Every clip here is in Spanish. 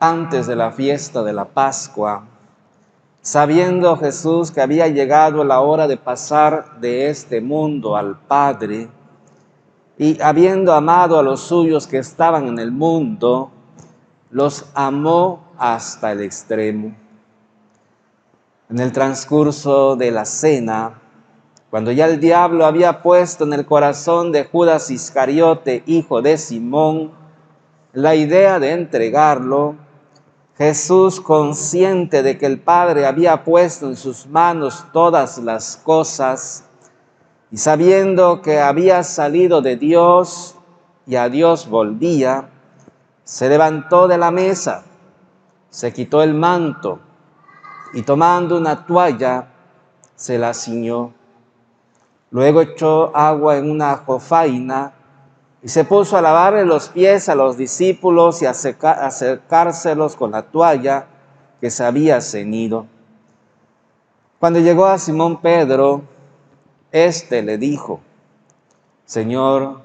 Antes de la fiesta de la Pascua, sabiendo Jesús que había llegado la hora de pasar de este mundo al Padre, y habiendo amado a los suyos que estaban en el mundo, los amó hasta el extremo. En el transcurso de la cena, cuando ya el diablo había puesto en el corazón de Judas Iscariote, hijo de Simón, la idea de entregarlo, Jesús, consciente de que el Padre había puesto en sus manos todas las cosas, y sabiendo que había salido de Dios y a Dios volvía, se levantó de la mesa, se quitó el manto y tomando una toalla, se la ciñó. Luego echó agua en una jofaina y se puso a lavarle los pies a los discípulos y a secárselos con la toalla que se había ceñido. Cuando llegó a Simón Pedro, éste le dijo: Señor,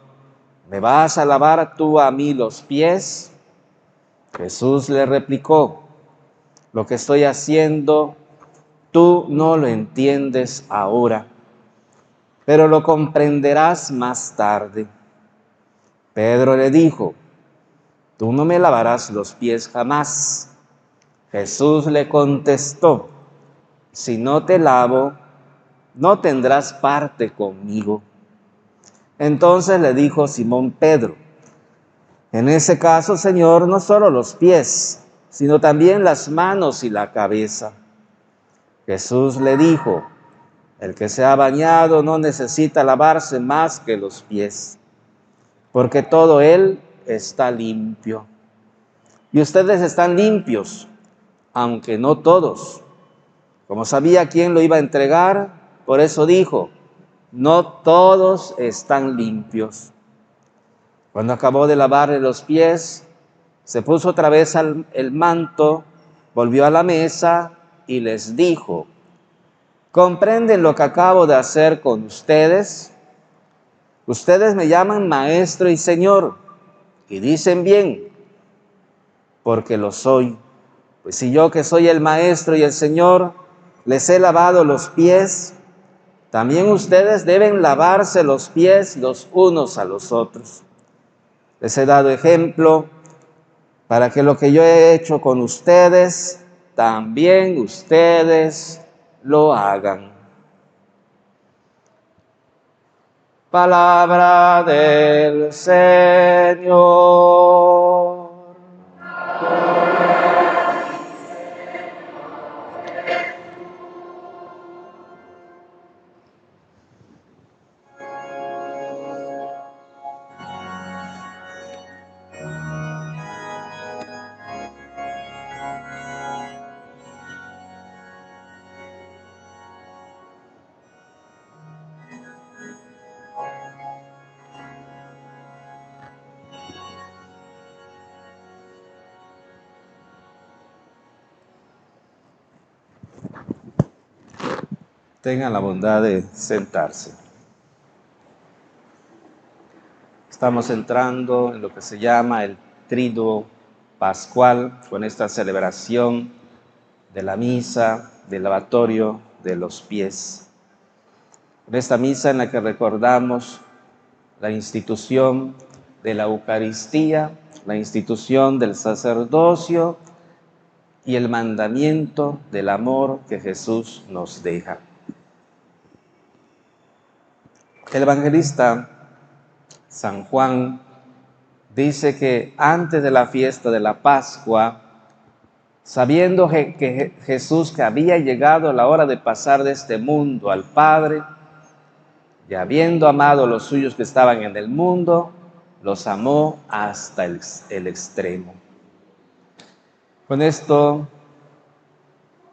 ¿me vas a lavar tú a mí los pies? Jesús le replicó: lo que estoy haciendo, tú no lo entiendes ahora, pero lo comprenderás más tarde. Pedro le dijo: tú no me lavarás los pies jamás. Jesús le contestó: si no te lavo, no tendrás parte conmigo. Entonces le dijo Simón Pedro: en ese caso, Señor, no solo los pies, sino también las manos y la cabeza. Jesús le dijo: el que se ha bañado no necesita lavarse más que los pies, porque todo él está limpio. Y ustedes están limpios, aunque no todos. Como sabía quién lo iba a entregar, por eso dijo: no todos están limpios. Cuando acabó de lavarle los pies, se puso otra vez el manto, volvió a la mesa y les dijo: ¿comprenden lo que acabo de hacer con ustedes? Ustedes me llaman maestro y señor, y dicen bien, porque lo soy. Pues si yo, que soy el maestro y el señor, les he lavado los pies, también ustedes deben lavarse los pies los unos a los otros. Les he dado ejemplo para que lo que yo he hecho con ustedes, también ustedes lo hagan. Palabra del Señor. Tengan la bondad de sentarse. Estamos entrando en lo que se llama el Triduo Pascual, con esta celebración de la misa del lavatorio de los pies. En esta misa en la que recordamos la institución de la Eucaristía, la institución del sacerdocio y el mandamiento del amor que Jesús nos deja. El evangelista San Juan dice que antes de la fiesta de la Pascua, sabiendo que Jesús, que había llegado la hora de pasar de este mundo al Padre, y habiendo amado a los suyos que estaban en el mundo, los amó hasta el extremo. Con esto,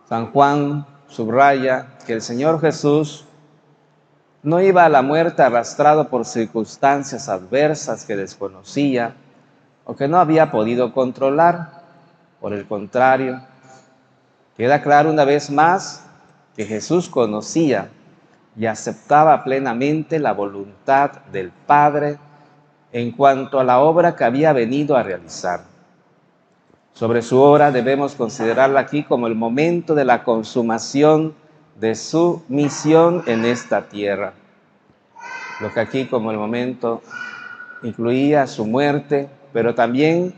San Juan subraya que el Señor Jesús no iba a la muerte arrastrado por circunstancias adversas que desconocía o que no había podido controlar. Por el contrario, queda claro una vez más que Jesús conocía y aceptaba plenamente la voluntad del Padre en cuanto a la obra que había venido a realizar. Sobre su hora debemos considerarla aquí como el momento de la consumación de su misión en esta tierra. Lo que aquí como el momento incluía su muerte, pero también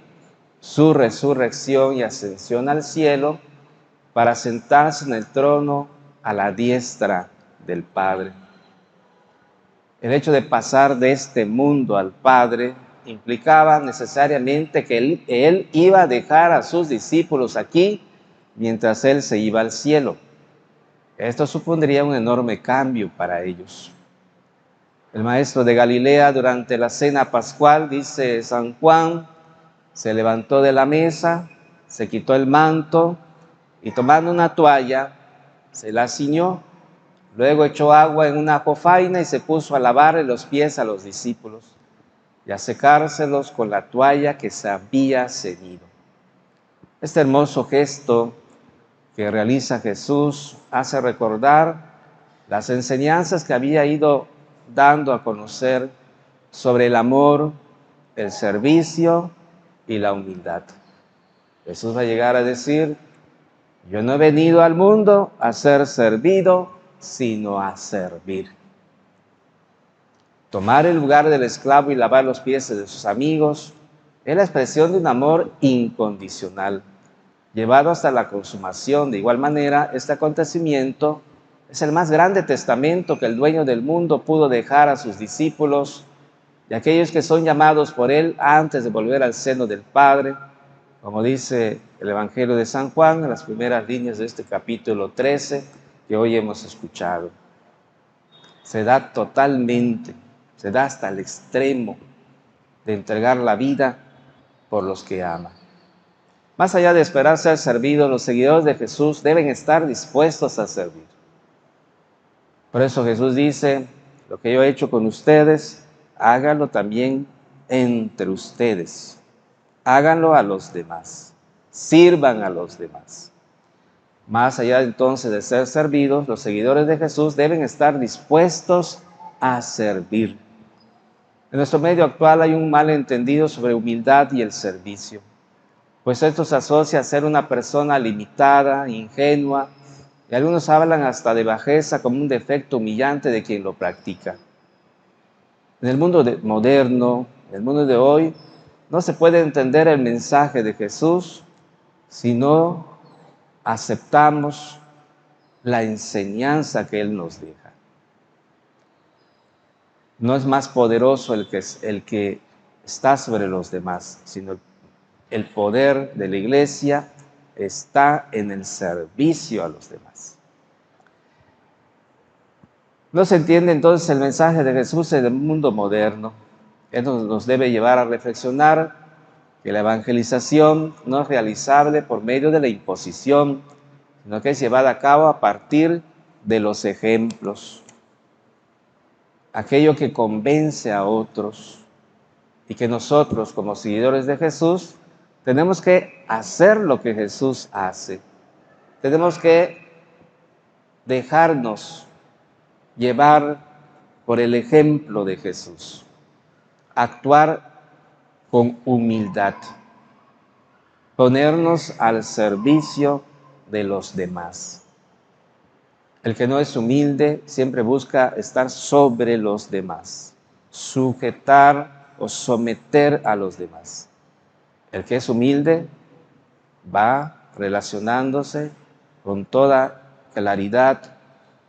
su resurrección y ascensión al cielo para sentarse en el trono a la diestra del Padre. El hecho de pasar de este mundo al Padre implicaba necesariamente que él iba a dejar a sus discípulos aquí mientras Él se iba al cielo. Esto supondría un enorme cambio para ellos. El maestro de Galilea durante la cena pascual, dice San Juan, se levantó de la mesa, se quitó el manto y tomando una toalla, se la ciñó. Luego echó agua en una jofaina y se puso a lavarle los pies a los discípulos y a secárselos con la toalla que se había ceñido. Este hermoso gesto que realiza Jesús hace recordar las enseñanzas que había ido dando a conocer sobre el amor, el servicio y la humildad. Jesús va a llegar a decir: yo no he venido al mundo a ser servido, sino a servir. Tomar el lugar del esclavo y lavar los pies de sus amigos es la expresión de un amor incondicional, llevado hasta la consumación. De igual manera, este acontecimiento es el más grande testamento que el dueño del mundo pudo dejar a sus discípulos y a aquellos que son llamados por él antes de volver al seno del Padre, como dice el Evangelio de San Juan en las primeras líneas de este capítulo 13 que hoy hemos escuchado. Se da totalmente, se da hasta el extremo de entregar la vida por los que ama. Más allá de esperar ser servidos, los seguidores de Jesús deben estar dispuestos a servir. Por eso Jesús dice: lo que yo he hecho con ustedes, háganlo también entre ustedes. Háganlo a los demás. Sirvan a los demás. Más allá entonces de ser servidos, los seguidores de Jesús deben estar dispuestos a servir. En nuestro medio actual hay un malentendido sobre humildad y el servicio, pues esto se asocia a ser una persona limitada, ingenua, y algunos hablan hasta de bajeza como un defecto humillante de quien lo practica. En el mundo moderno, en el mundo de hoy, no se puede entender el mensaje de Jesús si no aceptamos la enseñanza que Él nos deja. No es más poderoso el que está sobre los demás, sino el poder de la Iglesia está en el servicio a los demás. No se entiende entonces el mensaje de Jesús en el mundo moderno. Él nos debe llevar a reflexionar que la evangelización no es realizable por medio de la imposición, sino que es llevada a cabo a partir de los ejemplos. Aquello que convence a otros y que nosotros, como seguidores de Jesús, tenemos que hacer lo que Jesús hace. Tenemos que dejarnos llevar por el ejemplo de Jesús. Actuar con humildad. Ponernos al servicio de los demás. El que no es humilde siempre busca estar sobre los demás, sujetar o someter a los demás. El que es humilde va relacionándose con toda claridad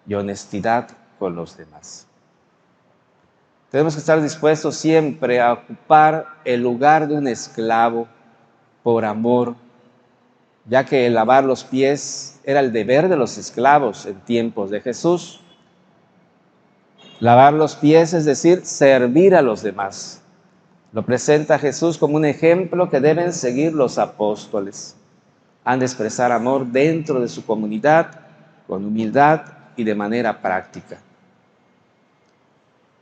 y honestidad con los demás. Tenemos que estar dispuestos siempre a ocupar el lugar de un esclavo por amor, ya que el lavar los pies era el deber de los esclavos en tiempos de Jesús. Lavar los pies es decir, servir a los demás. Lo presenta Jesús como un ejemplo que deben seguir los apóstoles. Han de expresar amor dentro de su comunidad, con humildad y de manera práctica.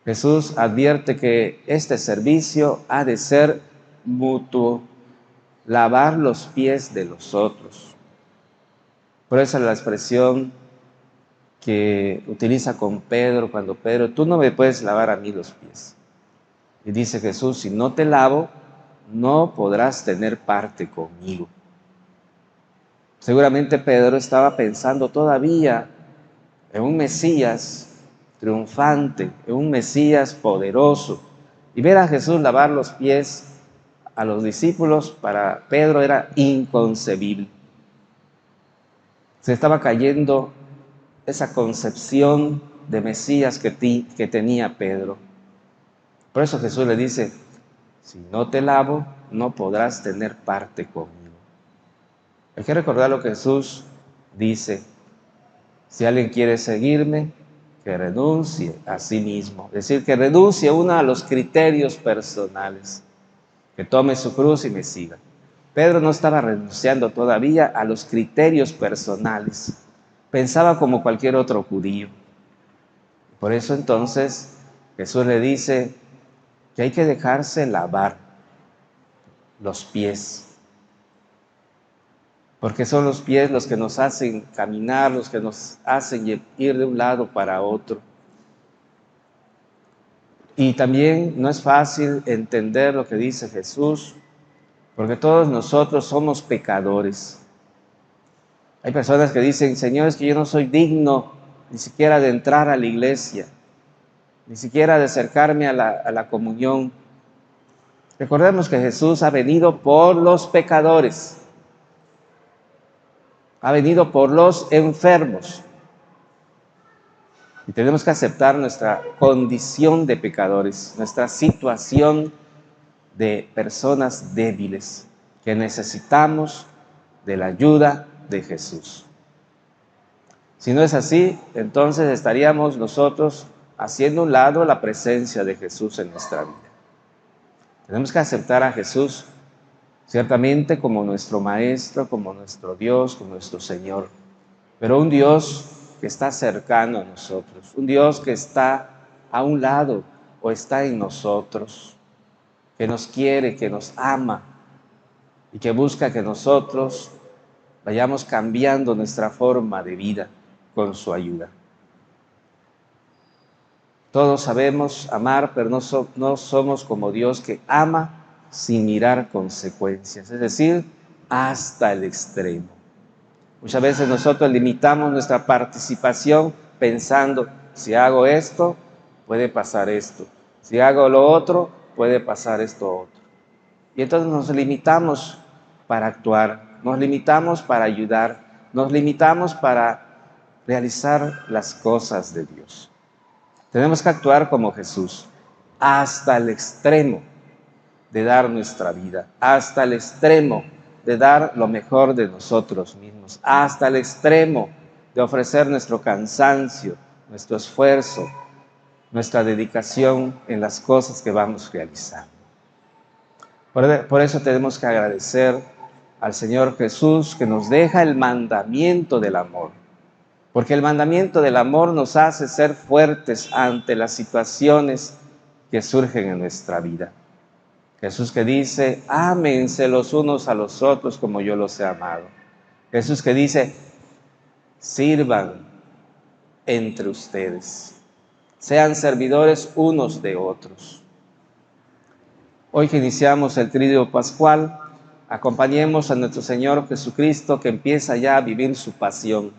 Jesús advierte que este servicio ha de ser mutuo, lavar los pies de los otros. Por eso la expresión que utiliza con Pedro, cuando Pedro: tú no me puedes lavar a mí los pies. Y dice Jesús: si no te lavo, no podrás tener parte conmigo. Seguramente Pedro estaba pensando todavía en un Mesías triunfante, en un Mesías poderoso. Y ver a Jesús lavar los pies a los discípulos para Pedro era inconcebible. Se estaba cayendo esa concepción de Mesías que tenía Pedro. Por eso Jesús le dice, si no te lavo, no podrás tener parte conmigo. Hay que recordar lo que Jesús dice, si alguien quiere seguirme, que renuncie a sí mismo. Es decir, que renuncie uno a los criterios personales, que tome su cruz y me siga. Pedro no estaba renunciando todavía a los criterios personales. Pensaba como cualquier otro judío. Por eso entonces Jesús le dice que hay que dejarse lavar los pies. Porque son los pies los que nos hacen caminar, los que nos hacen ir de un lado para otro. Y también no es fácil entender lo que dice Jesús, porque todos nosotros somos pecadores. Hay personas que dicen, Señor, es que yo no soy digno ni siquiera de entrar a la iglesia, ni siquiera de acercarme a la comunión. Recordemos que Jesús ha venido por los pecadores, ha venido por los enfermos. Y tenemos que aceptar nuestra condición de pecadores, nuestra situación de personas débiles, que necesitamos de la ayuda de Jesús. Si no es así, entonces estaríamos nosotros haciendo a un lado la presencia de Jesús en nuestra vida. Tenemos que aceptar a Jesús ciertamente como nuestro Maestro, como nuestro Dios, como nuestro Señor, pero un Dios que está cercano a nosotros, un Dios que está a un lado o está en nosotros, que nos quiere, que nos ama y que busca que nosotros vayamos cambiando nuestra forma de vida con su ayuda. Todos sabemos amar, pero no somos como Dios que ama sin mirar consecuencias, es decir, hasta el extremo. Muchas veces nosotros limitamos nuestra participación pensando, si hago esto, puede pasar esto. Si hago lo otro, puede pasar esto otro. Y entonces nos limitamos para actuar, nos limitamos para ayudar, nos limitamos para realizar las cosas de Dios. Tenemos que actuar como Jesús, hasta el extremo de dar nuestra vida, hasta el extremo de dar lo mejor de nosotros mismos, hasta el extremo de ofrecer nuestro cansancio, nuestro esfuerzo, nuestra dedicación en las cosas que vamos realizando. Por eso tenemos que agradecer al Señor Jesús que nos deja el mandamiento del amor, porque el mandamiento del amor nos hace ser fuertes ante las situaciones que surgen en nuestra vida. Jesús que dice, ámense los unos a los otros como yo los he amado. Jesús que dice, sirvan entre ustedes, sean servidores unos de otros. Hoy que iniciamos el Triduo Pascual, acompañemos a nuestro Señor Jesucristo que empieza ya a vivir su pasión,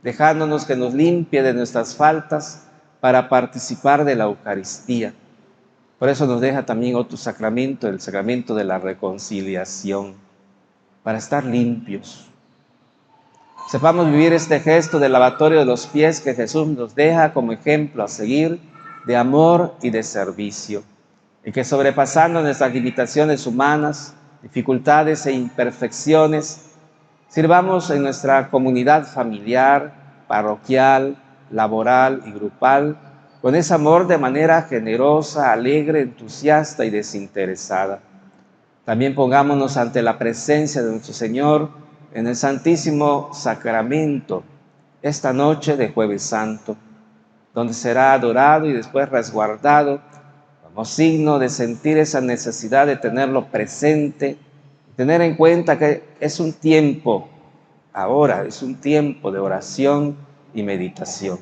dejándonos que nos limpie de nuestras faltas para participar de la Eucaristía. Por eso nos deja también otro sacramento, el sacramento de la reconciliación, para estar limpios. Sepamos vivir este gesto del lavatorio de los pies que Jesús nos deja como ejemplo a seguir de amor y de servicio. Y que sobrepasando nuestras limitaciones humanas, dificultades e imperfecciones, sirvamos en nuestra comunidad familiar, parroquial, laboral y grupal, con ese amor de manera generosa, alegre, entusiasta y desinteresada. También pongámonos ante la presencia de nuestro Señor en el Santísimo Sacramento, esta noche de Jueves Santo, donde será adorado y después resguardado como signo de sentir esa necesidad de tenerlo presente, tener en cuenta que es un tiempo, ahora es un tiempo de oración y meditación.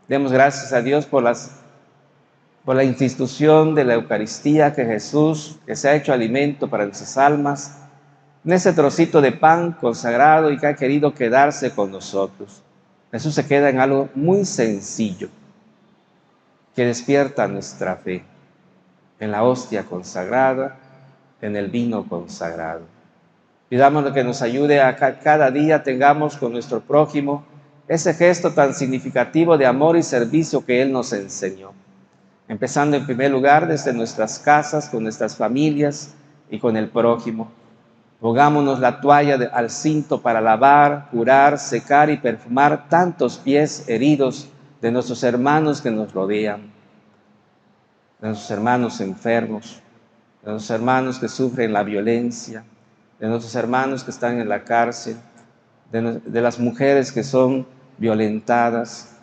Demos gracias a Dios por la institución de la Eucaristía que Jesús, que se ha hecho alimento para nuestras almas, en ese trocito de pan consagrado y que ha querido quedarse con nosotros. Jesús se queda en algo muy sencillo, que despierta nuestra fe, en la hostia consagrada, en el vino consagrado. Pidámosle que nos ayude a que cada día tengamos con nuestro prójimo ese gesto tan significativo de amor y servicio que Él nos enseñó. Empezando en primer lugar desde nuestras casas, con nuestras familias y con el prójimo. Pongámonos la toalla al cinto para lavar, curar, secar y perfumar tantos pies heridos de nuestros hermanos que nos rodean, de nuestros hermanos enfermos, de nuestros hermanos que sufren la violencia, de nuestros hermanos que están en la cárcel, de las mujeres que son violentadas,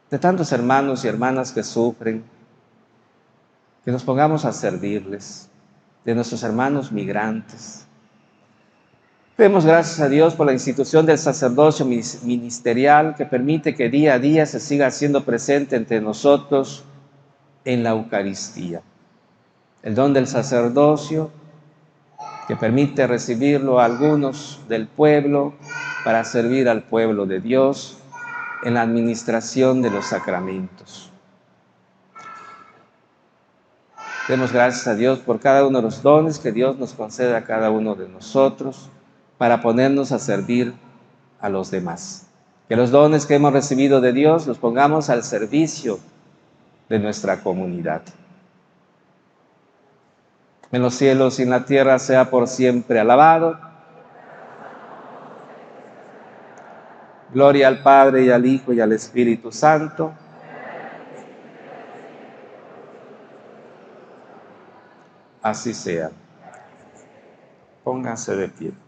de tantos hermanos y hermanas que sufren, que nos pongamos a servirles, de nuestros hermanos migrantes. Demos gracias a Dios por la institución del sacerdocio ministerial que permite que día a día se siga siendo presente entre nosotros en la Eucaristía. El don del sacerdocio que permite recibirlo a algunos del pueblo para servir al pueblo de Dios en la administración de los sacramentos. Demos gracias a Dios por cada uno de los dones que Dios nos concede a cada uno de nosotros para ponernos a servir a los demás. Que los dones que hemos recibido de Dios los pongamos al servicio de nuestra comunidad. En los cielos y en la tierra sea por siempre alabado. Gloria al Padre y al Hijo y al Espíritu Santo. Así sea. Pónganse de pie.